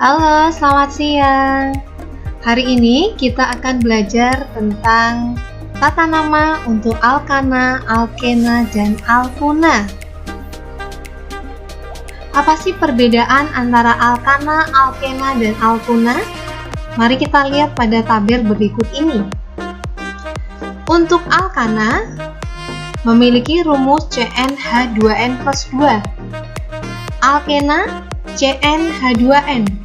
Halo, selamat siang. Hari ini kita akan belajar tentang tata nama untuk alkana, alkena, dan alkuna. Apa sih perbedaan antara alkana, alkena, dan alkuna? Mari kita lihat pada tabel berikut ini. Untuk alkana, memiliki rumus CnH2n+2. Alkena, CnH2n.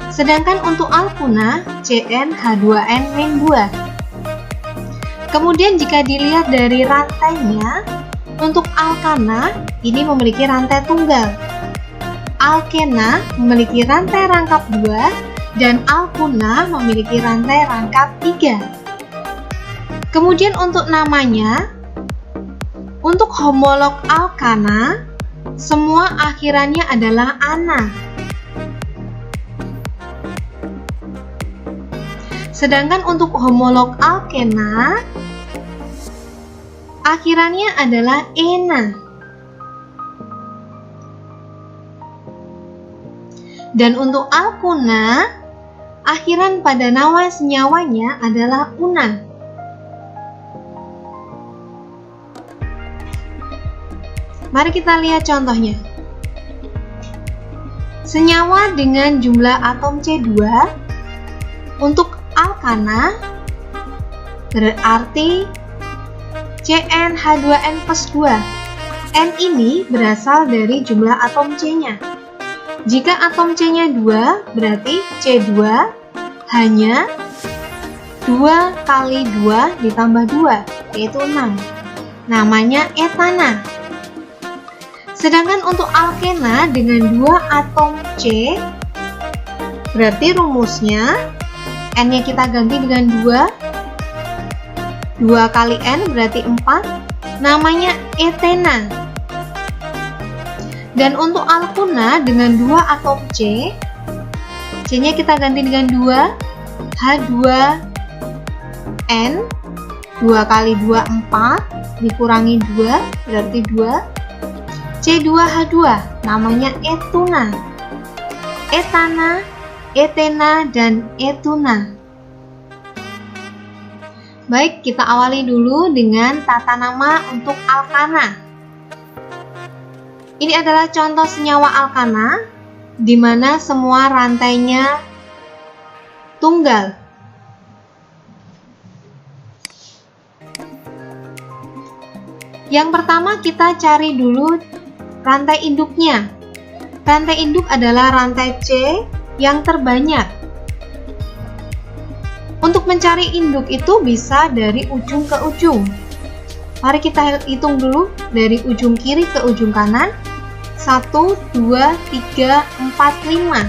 Sedangkan untuk alkuna, CnH2n-2. Kemudian jika dilihat dari rantainya, untuk alkana ini memiliki rantai tunggal. Alkena memiliki rantai rangkap 2 dan alkuna memiliki rantai rangkap 3. Kemudian untuk namanya, untuk homolog alkana, semua akhirannya adalah ana. Sedangkan untuk homolog alkena, akhirannya adalah ena. Dan untuk alkuna, akhiran pada nama senyawanya adalah una. Mari kita lihat contohnya. Senyawa dengan jumlah atom C2 untuk alkana berarti CnH2n+2. N ini berasal dari jumlah atom C-nya. Jika atom C-nya 2, berarti C2 hanya 2 kali 2 ditambah 2, yaitu 6. Namanya etana. Sedangkan untuk alkena dengan 2 atom C, berarti rumusnya N-nya kita ganti dengan 2. 2 kali N berarti 4. Namanya etena. Dan untuk alkuna dengan 2 atom C, C-nya kita ganti dengan 2. H2N. 2 kali 2, 4. Dikurangi 2, berarti 2. C2H2. Namanya etuna. Etana, etena, dan etuna. Baik, kita awali dulu dengan tata nama untuk alkana. Ini adalah contoh senyawa alkana, di mana semua rantainya tunggal. Yang pertama kita cari dulu rantai induknya. Rantai induk adalah rantai C yang terbanyak. Untuk mencari induk itu bisa dari ujung ke ujung. Mari kita hitung dulu dari ujung kiri ke ujung kanan. 1, 2, 3, 4, 5.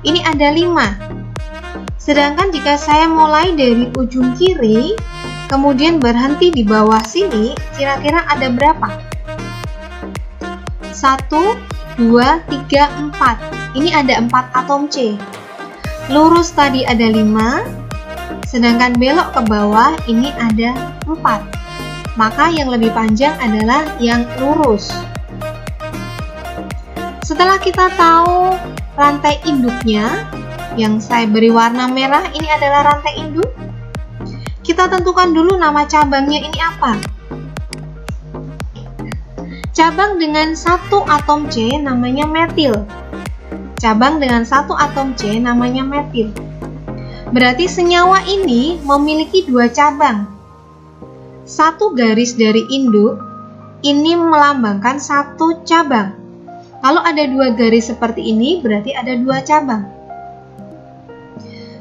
Ini ada 5. Sedangkan jika saya mulai dari ujung kiri, kemudian berhenti di bawah sini, kira-kira ada berapa? 1, 2, 3, 4. Ini ada 4 atom C. Lurus tadi ada 5. Sedangkan belok ke bawah ini ada 4. Maka yang lebih panjang adalah yang lurus. Setelah kita tahu rantai induknya, yang saya beri warna merah ini adalah rantai induk. Kita tentukan dulu nama cabangnya ini apa. Cabang dengan 1 atom C namanya metil. Cabang dengan 1 atom C namanya metil. Berarti senyawa ini memiliki 2 cabang. 1 garis dari induk ini melambangkan 1 cabang. Kalau ada 2 garis seperti ini berarti ada 2 cabang.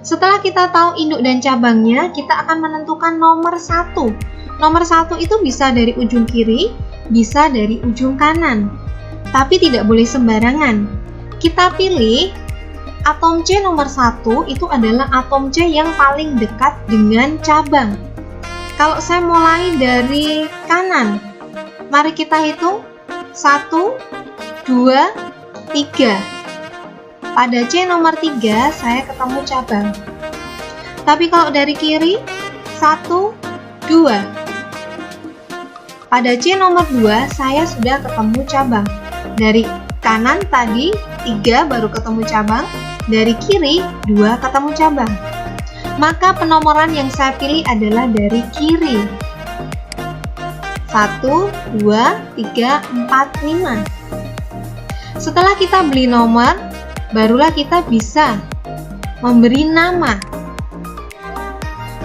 Setelah kita tahu induk dan cabangnya, kita akan menentukan nomor 1. Nomor 1 itu bisa dari ujung kiri, bisa dari ujung kanan. Tapi tidak boleh sembarangan. Kita pilih atom C nomor 1 itu adalah atom C yang paling dekat dengan cabang. Kalau saya mulai dari kanan, mari kita hitung 1, 2, 3. Pada C nomor 3 saya ketemu cabang. Tapi kalau dari kiri, 1, 2. Pada C nomor 2 saya sudah ketemu cabang. Dari kanan tadi 3 baru ketemu cabang. dari kiri 2 ketemu cabang. Maka penomoran yang saya pilih adalah dari kiri. 1, 2, 3, 4, 5. Setelah kita beli nomor, barulah kita bisa memberi nama.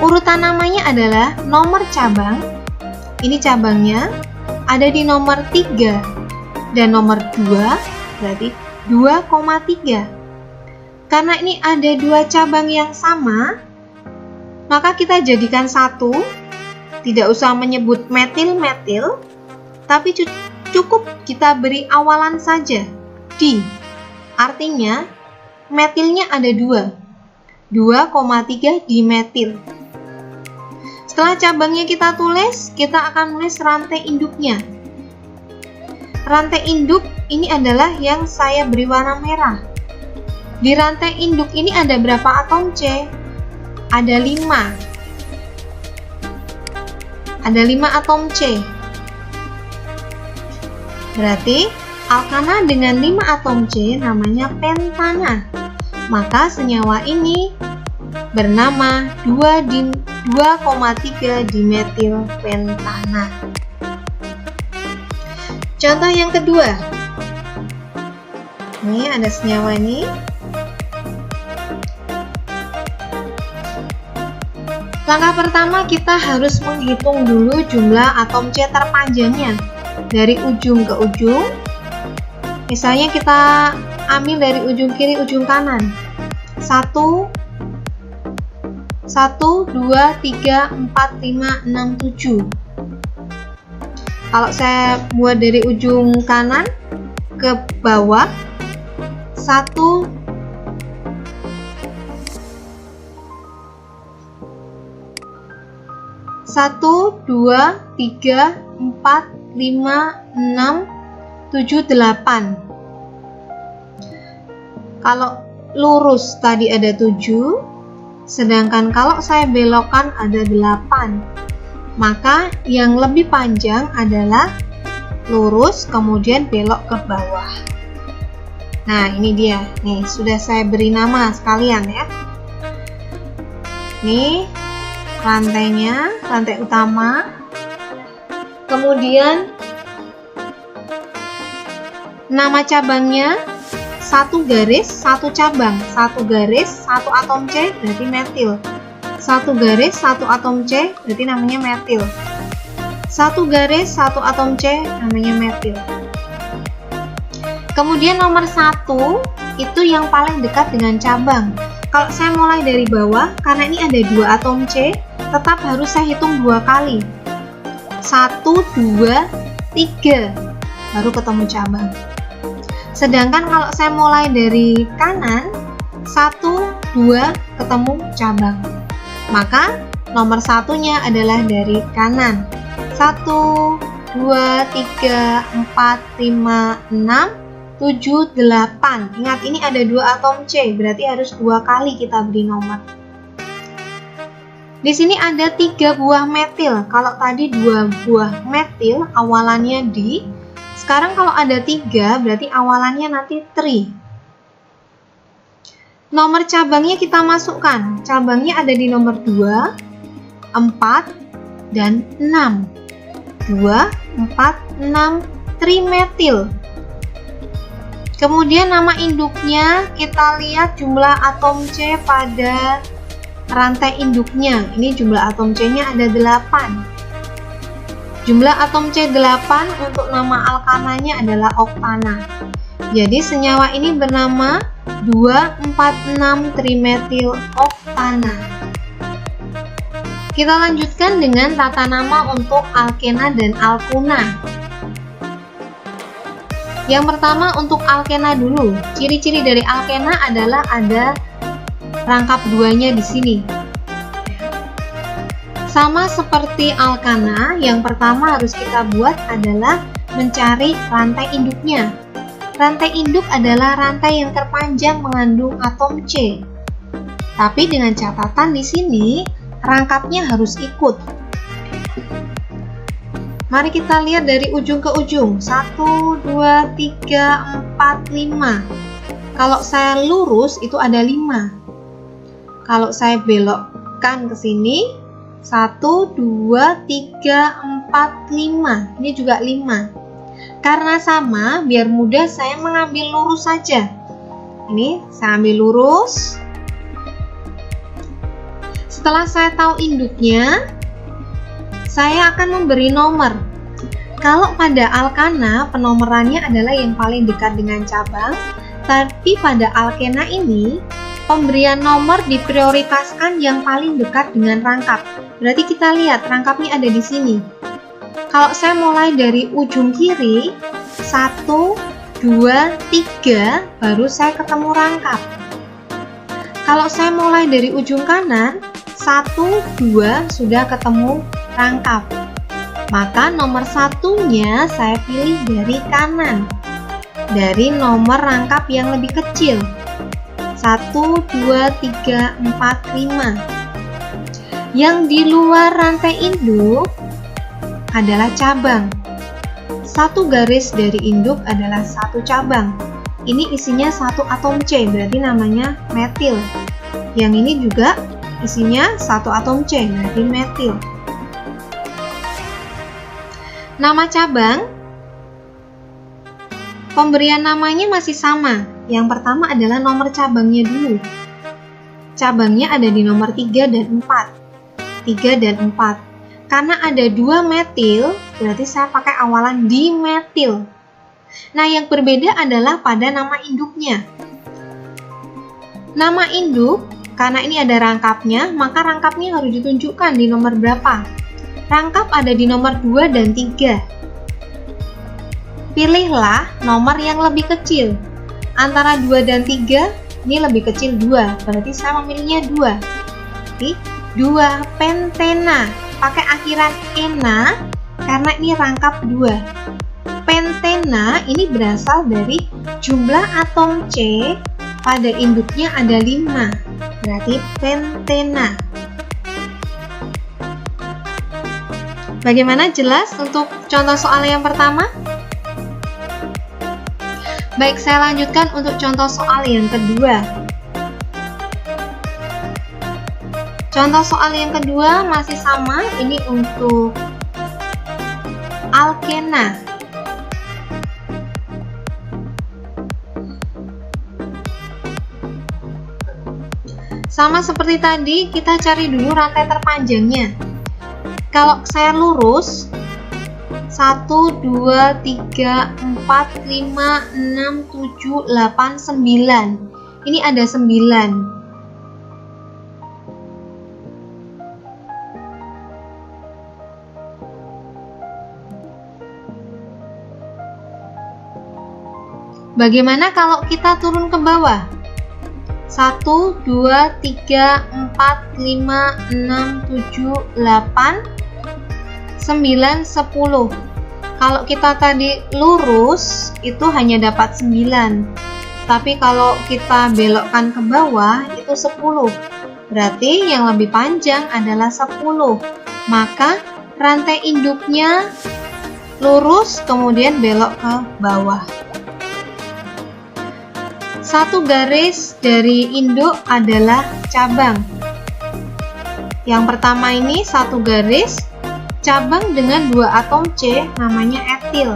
Urutan namanya adalah nomor cabang. Ini cabangnya ada di nomor 3 dan nomor 2, berarti 2,3. Karena ini ada 2 cabang yang sama, maka kita jadikan satu. Tidak usah menyebut metil-metil, tapi cukup kita beri awalan saja, di. Artinya, metilnya ada 2. 2,3 dimetil. Setelah cabangnya kita tulis, kita akan menulis rantai induknya. Rantai induk ini adalah yang saya beri warna merah. Di rantai induk ini ada berapa atom C? Ada 5. Ada 5 atom C. Berarti alkana dengan 5 atom C namanya pentana. Maka senyawa ini bernama 2,3 dimetil pentana. Contoh yang kedua. Ini ada senyawa ini. Langkah pertama, kita harus menghitung dulu jumlah atom C terpanjangnya dari ujung ke ujung. Misalnya kita ambil dari ujung kiri ujung kanan. 1, 2, 3, 4, 5, 6, 7. Kalau saya buat dari ujung kanan ke bawah, 1, 2, 3, 4, 5, 6, 7, 8. Kalau lurus tadi ada 7, sedangkan kalau saya belokkan ada 8. Maka yang lebih panjang adalah lurus kemudian belok ke bawah. Nah, ini dia. Nih, sudah saya beri nama sekalian ya. Nih, rantainya, rantai utama. Kemudian nama cabangnya, 1 garis 1 cabang, 1 garis 1 atom C berarti metil. 1 garis 1 atom C berarti namanya metil. 1 garis 1 atom C namanya metil. Kemudian nomor 1 itu yang paling dekat dengan cabang. Kalau saya mulai dari bawah, karena ini ada 2 atom C, tetap harus saya hitung 2 kali. 1, 2, 3 baru ketemu cabang. Sedangkan kalau saya mulai dari kanan, 1, 2 ketemu cabang. Maka nomor satunya adalah dari kanan. 1, 2, 3, 4, 5, 6, 7, 8. Ingat, ini ada 2 atom C, berarti harus 2 kali kita beri nomor. Di sini ada 3 buah metil. Kalau tadi 2 buah metil awalannya di, sekarang kalau ada 3 berarti awalannya nanti tri. Nomor cabangnya kita masukkan. Cabangnya ada di nomor 2, 4, dan 6. 2, 4, 6, trimetil. Kemudian nama induknya, kita lihat jumlah atom C pada rantai induknya. Ini jumlah atom C-nya ada 8. Jumlah atom C 8 untuk nama alkananya adalah oktana. Jadi senyawa ini bernama 2,4,6 trimetil oktana. Kita lanjutkan dengan tata nama untuk alkena dan alkuna. Yang pertama untuk alkena dulu. Ciri-ciri dari alkena adalah ada rangkap 2-nya di sini. Sama seperti alkana, yang pertama harus kita buat adalah mencari rantai induknya. Rantai induk adalah rantai yang terpanjang mengandung atom C. Tapi dengan catatan di sini rangkapnya harus ikut. Mari kita lihat dari ujung ke ujung. 1, 2, 3, 4, 5. Kalau saya lurus itu ada 5. Kalau saya belokkan ke sini 1, 2, 3, 4, 5. Ini juga 5. Karena sama, biar mudah saya mengambil lurus saja. Ini saya ambil lurus. Setelah saya tahu induknya, saya akan memberi nomor. Kalau pada alkana, penomorannya adalah yang paling dekat dengan cabang, tapi pada alkena ini, pemberian nomor diprioritaskan yang paling dekat dengan rangkap. Berarti kita lihat rangkapnya ada di sini. Kalau saya mulai dari ujung kiri, 1, 2, 3, baru saya ketemu rangkap. Kalau saya mulai dari ujung kanan, 1, 2, sudah ketemu rangkap. Maka nomor satunya saya pilih dari kanan, dari nomor rangkap yang lebih kecil. 1, 2, 3, 4, 5. Yang di luar rantai induk adalah cabang. Satu garis dari induk adalah satu cabang. Ini isinya satu atom C, berarti namanya metil. Yang ini juga isinya satu atom C, berarti metil. Nama cabang, pemberian namanya masih sama. Yang pertama adalah nomor cabangnya dulu. Cabangnya ada di nomor 3 dan 4. 3 dan 4. Karena ada 2 metil, berarti saya pakai awalan dimetil. Nah, yang berbeda adalah pada nama induknya. Nama induk, karena ini ada rangkapnya, maka rangkapnya harus ditunjukkan di nomor berapa. Rangkap ada di nomor 2 dan 3. Pilihlah nomor yang lebih kecil. Antara 2 dan 3, ini lebih kecil 2. Berarti saya memilihnya 2. Jadi, 2 pentena. Pakai akhiran ena, karena ini rangkap 2. Pentena ini berasal dari jumlah atom C pada induknya ada 5. Berarti pentena. Bagaimana, jelas untuk contoh soal yang pertama? Baik, saya lanjutkan untuk contoh soal yang kedua. Contoh soal yang kedua masih sama, ini untuk alkena. Sama seperti tadi, kita cari dulu rantai terpanjangnya. Kalau saya lurus 1, 2, 3, 4, 5, 6, 7, 8, 9. Ini ada 9. Bagaimana kalau kita turun ke bawah? 1, 2, 3, 4, 5, 6, 7, 8, 9, 10. Kalau kita tadi lurus itu hanya dapat 9. Tapi kalau kita belokkan ke bawah itu 10. Berarti yang lebih panjang adalah 10. Maka rantai induknya lurus kemudian belok ke bawah. Satu garis dari induk adalah cabang. Yang pertama ini satu garis, cabang dengan 2 atom C namanya etil.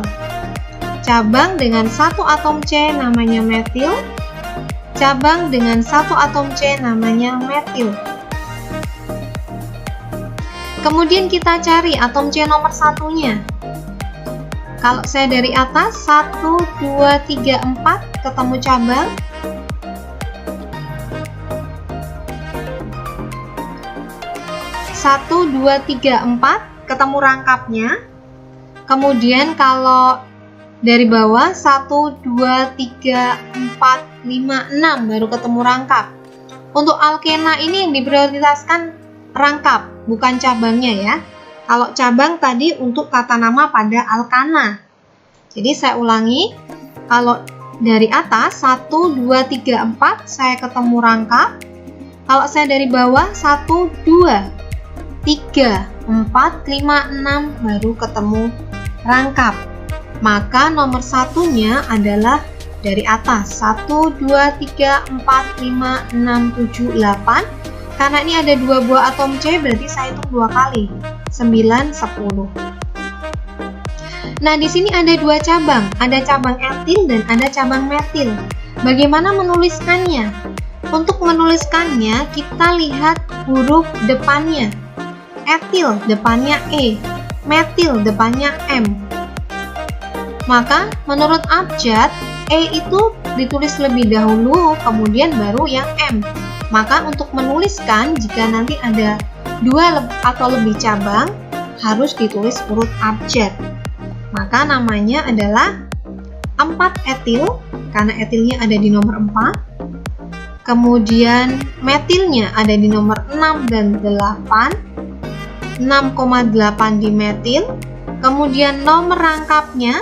Cabang dengan 1 atom C namanya metil. Cabang dengan 1 atom C namanya metil. Kemudian kita cari atom C nomor satunya. Kalau saya dari atas 1, 2, 3, 4 ketemu cabang. Satu, 2, 3, 4 ketemu rangkapnya. Kemudian kalau dari bawah 1, 2, 3, 4, 5, 6 baru ketemu rangkap. Untuk alkena ini yang diprioritaskan rangkap, bukan cabangnya ya. Kalau cabang tadi untuk kata nama pada alkana. Jadi saya ulangi, kalau dari atas 1, 2, 3, 4 saya ketemu rangkap. Kalau saya dari bawah 1, 2, 3, 4, 5, 6 baru ketemu rangkap. Maka nomor satunya adalah dari atas 1, 2, 3, 4, 5, 6, 7, 8. Karena ini ada 2 buah atom C, berarti saya hitung 2 kali, 9, 10. Nah, di sini ada 2 cabang, ada cabang etil dan ada cabang metil. Bagaimana menuliskannya? Untuk menuliskannya, kita lihat huruf depannya. Etil depannya E, metil depannya M. Maka menurut abjad, E itu ditulis lebih dahulu, kemudian baru yang M. Maka untuk menuliskan, jika nanti ada 2 atau lebih cabang, harus ditulis urut abjad. Maka namanya adalah 4 etil, karena etilnya ada di nomor 4. Kemudian metilnya ada di nomor 6 dan 8. 6,8 dimetil. Kemudian nomor rangkapnya,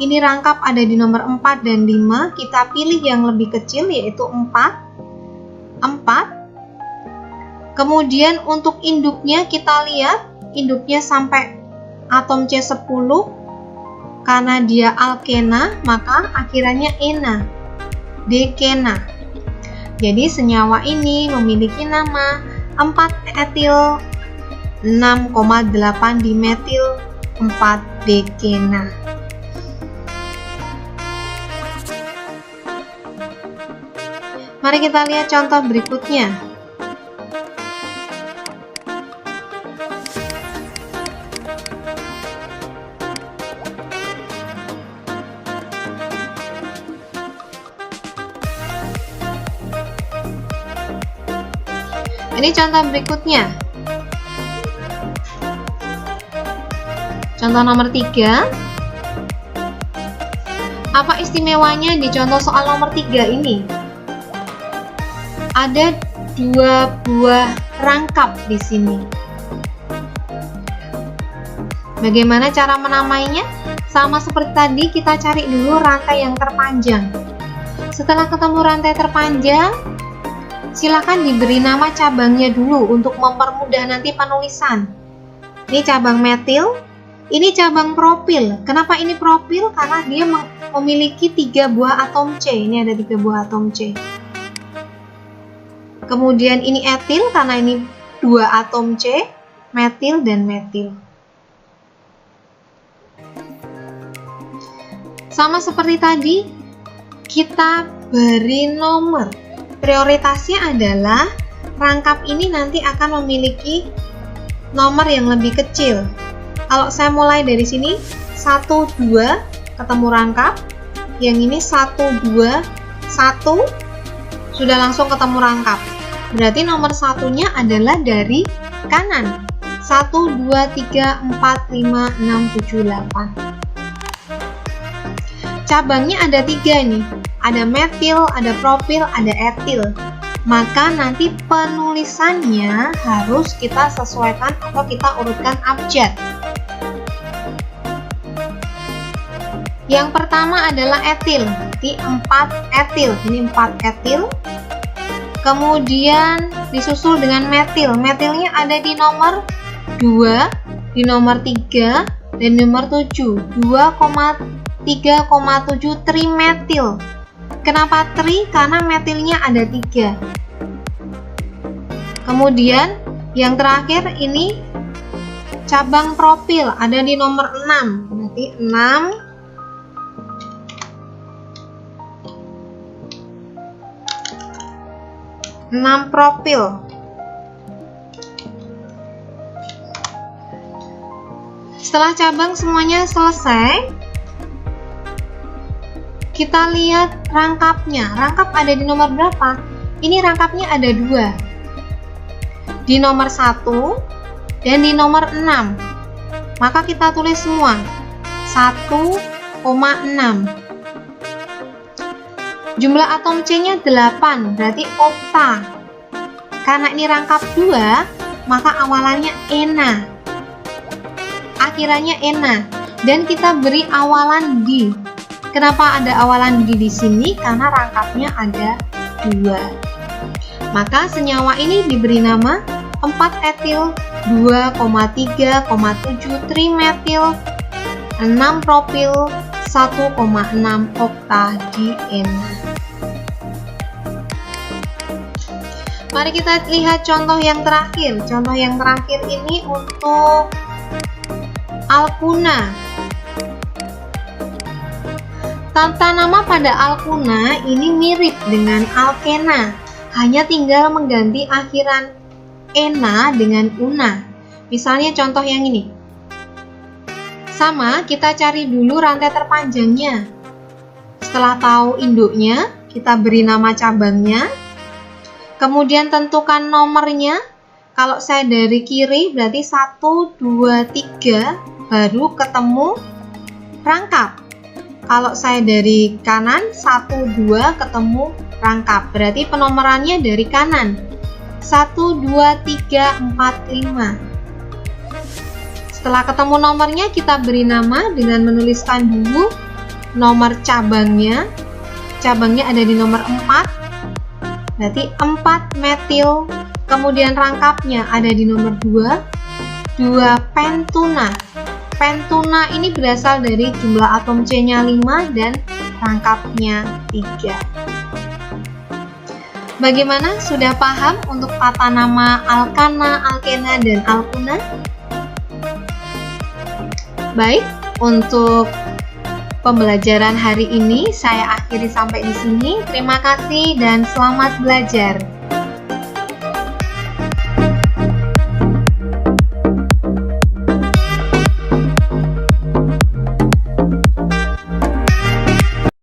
ini rangkap ada di nomor 4 dan 5. Kita pilih yang lebih kecil, yaitu 4. Kemudian untuk induknya, kita lihat induknya sampai atom C10. Karena dia alkena, maka akhirannya ena, dekena. Jadi senyawa ini memiliki nama 4 etil, 6,8 dimetil, 4 dekena. Mari kita lihat contoh berikutnya. Ini contoh berikutnya. Contoh nomor 3. Apa istimewanya di contoh soal nomor 3 ini? Ada 2 buah rangkap di sini. Bagaimana cara menamainya? Sama seperti tadi, kita cari dulu rantai yang terpanjang. Setelah ketemu rantai terpanjang, silakan diberi nama cabangnya dulu untuk mempermudah nanti penulisan. Ini cabang metil, ini cabang propil. Kenapa ini propil? Karena dia memiliki 3 buah atom C. Ini ada 3 buah atom C. Kemudian ini etil, karena ini 2 atom C, metil dan metil. Sama seperti tadi, kita beri nomor. Prioritasnya adalah rangkap ini nanti akan memiliki nomor yang lebih kecil. Kalau saya mulai dari sini 1, 2 ketemu rangkap, yang ini 1, 2, 1 sudah langsung ketemu rangkap. Berarti nomor satunya adalah dari kanan. 1, 2, 3, 4, 5, 6, 7, 8. Cabangnya ada 3 nih. Ada metil, ada propil, ada etil. Maka nanti penulisannya harus kita sesuaikan atau kita urutkan abjad. Yang pertama adalah etil. Di 4 etil. Ini 4 etil. Kemudian disusul dengan metil. Metilnya ada di nomor 2, di nomor 3, dan nomor 7. 2,3,7 trimetil. Kenapa tri? Karena metilnya ada 3. Kemudian yang terakhir ini cabang propil ada di nomor 6. Berarti 6 propil. Setelah cabang semuanya selesai, kita lihat rangkapnya. Rangkap ada di nomor berapa? Ini rangkapnya ada 2. Di nomor 1 dan di nomor 6. Maka kita tulis semua. 1,6. Jumlah atom C-nya 8, berarti okta. Karena ini rangkap 2, maka awalannya ena. Akhirannya ena. Dan kita beri awalan di. Kenapa ada awalan di sini? Karena rangkapnya ada 2. Maka senyawa ini diberi nama 4 etil, 2,3,7 trimetil, 6 propil, 9 1,6 okta di ENA. Mari kita lihat contoh yang terakhir. Contoh yang terakhir ini untuk alkuna. Tata nama pada alkuna ini mirip dengan alkena, hanya tinggal mengganti akhiran ena dengan una. Misalnya contoh yang ini. Sama, kita cari dulu rantai terpanjangnya. Setelah tahu induknya, kita beri nama cabangnya. Kemudian tentukan nomornya. Kalau saya dari kiri berarti 1, 2, 3 baru ketemu rangkap. Kalau saya dari kanan 1, 2 ketemu rangkap. Berarti penomorannya dari kanan. 1, 2, 3, 4, 5. Setelah ketemu nomornya kita beri nama dengan menuliskan dulu nomor cabangnya. Cabangnya ada di nomor 4. Berarti 4 metil, kemudian rangkapnya ada di nomor 2 pentuna. Pentuna ini berasal dari jumlah atom C-nya 5 dan rangkapnya 3. Bagaimana? Sudah paham untuk tata nama alkana, alkena, dan alkuna? Baik, untuk pembelajaran hari ini saya akhiri sampai di sini. Terima kasih dan selamat belajar.